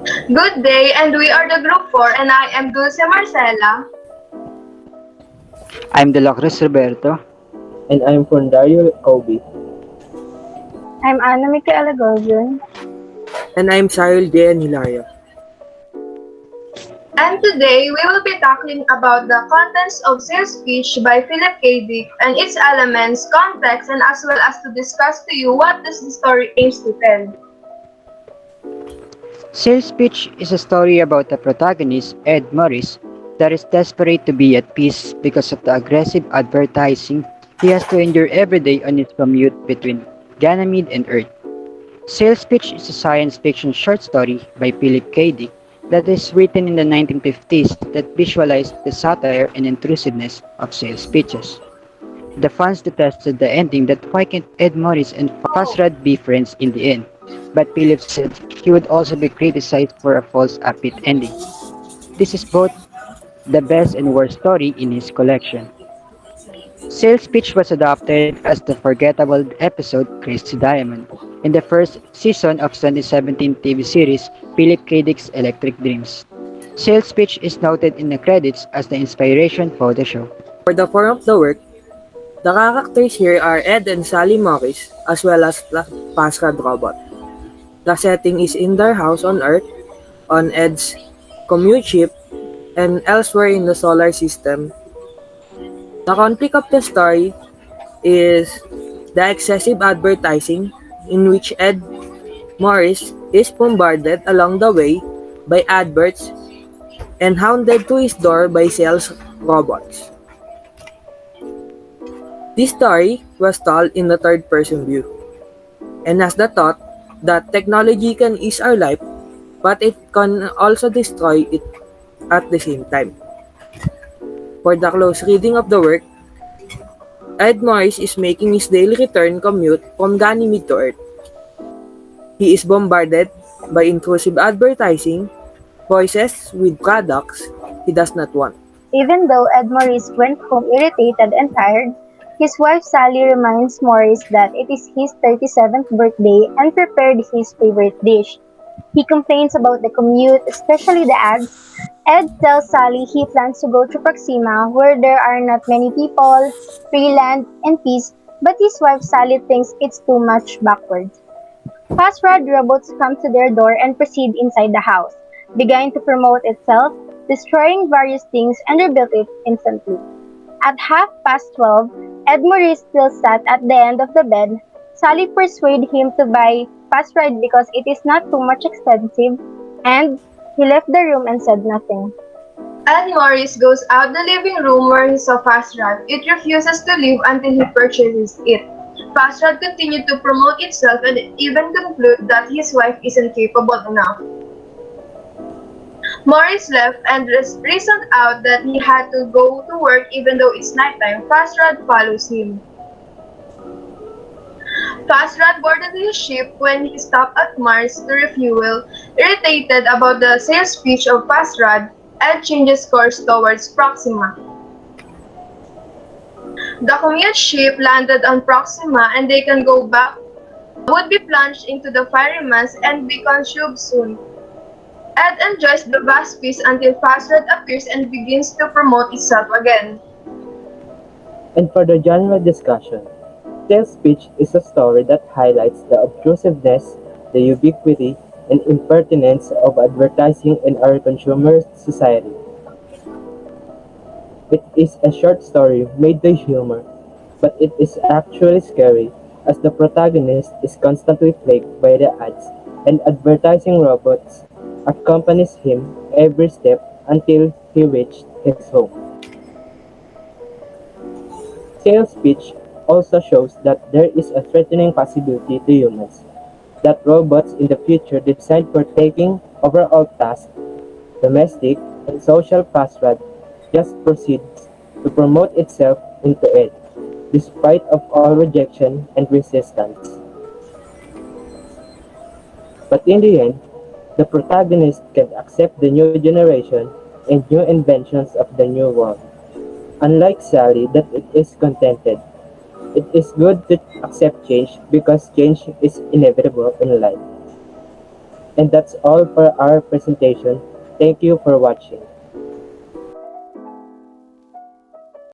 Good day, and we are the group 4, and I am Dulce Marcella. I'm the Cruz Roberto. And I'm Fundario Kobe. I'm Michaela Gozun. And I'm Cyrille, Jaye, and Hilario. And today, we will be tackling about the contents of sales speech by Philip K. Dick and its elements, context, and as well as to discuss to you what this story aims to tell. Sales Pitch is a story about the protagonist, Ed Morris, that is desperate to be at peace because of the aggressive advertising he has to endure every day on his commute between Ganymede and Earth. Sales Pitch is a science fiction short story by Philip K. Dick that is written in the 1950s that visualized the satire and intrusiveness of sales pitches. The fans detested the ending that why can't Ed Morris and Fazrad be friends in the end? But Phillips said he would also be criticized for a false upbeat ending. This is both the best and worst story in his collection. Sales Pitch was adopted as the forgettable episode Crazy Diamond in the first season of 2017 TV series Philip K. Dick's Electric Dreams. Sales Pitch is noted in the credits as the inspiration for the show. For the form of the work, the characters here are Ed and Sally Morris, as well as the Pascad robot. The setting is in their house on Earth, on Ed's commute ship, and elsewhere in the solar system. The conflict of the story is the excessive advertising in which Ed Morris is bombarded along the way by adverts and hounded to his door by sales robots. This story was told in the third person view and has the thought that technology can ease our life, but it can also destroy it at the same time. For the close reading of the work, Ed Morris is making his daily return commute from Ganymede to Earth. He is bombarded by intrusive advertising, voices with products he does not want. Even though Ed Morris went home irritated and tired, his wife Sally reminds Morris that it is his 37th birthday and prepared his favorite dish. He complains about the commute, especially the ads. Ed tells Sally he plans to go to Proxima where there are not many people, free land, and peace, but his wife Sally thinks it's too much backwards. Fast rod robots come to their door and proceed inside the house, began to promote itself, destroying various things and rebuilt it instantly. At 12:30, Ed Morris still sat at the end of the bed. Sally persuaded him to buy Fast Ride because it is not too much expensive, and he left the room and said nothing. Ed Morris goes out the living room where he saw Fazrad. It refuses to leave until he purchases it. Fazrad continued to promote itself and even conclude that his wife isn't capable enough. Morris left and reasoned out that he had to go to work even though it's nighttime. Fazrad follows him. Fazrad boarded his ship when he stopped at Mars to refuel. Irritated about the sales pitch of Fazrad, Ed changes course towards Proxima. The commute ship landed on Proxima and they can go back, would be plunged into the fiery mass and be consumed soon. Ed enjoys the vast peace until Fazrad appears and begins to promote itself again. And for the genre discussion, sales pitch is a story that highlights the obtrusiveness, the ubiquity, and impertinence of advertising in our consumer society. It is a short story made by humor, but it is actually scary as the protagonist is constantly plagued by the ads and advertising robots accompanies him every step until he reached his home. Sales pitch also shows that there is a threatening possibility to humans, that robots in the future designed for taking over all tasks, domestic and social fast-rod, just proceeds to promote itself into it, despite of all rejection and resistance. But in the end, the protagonist can accept the new generation and new inventions of the new world. Unlike Sally that it is contented, it is good to accept change because change is inevitable in life. And that's all for our presentation. Thank you for watching.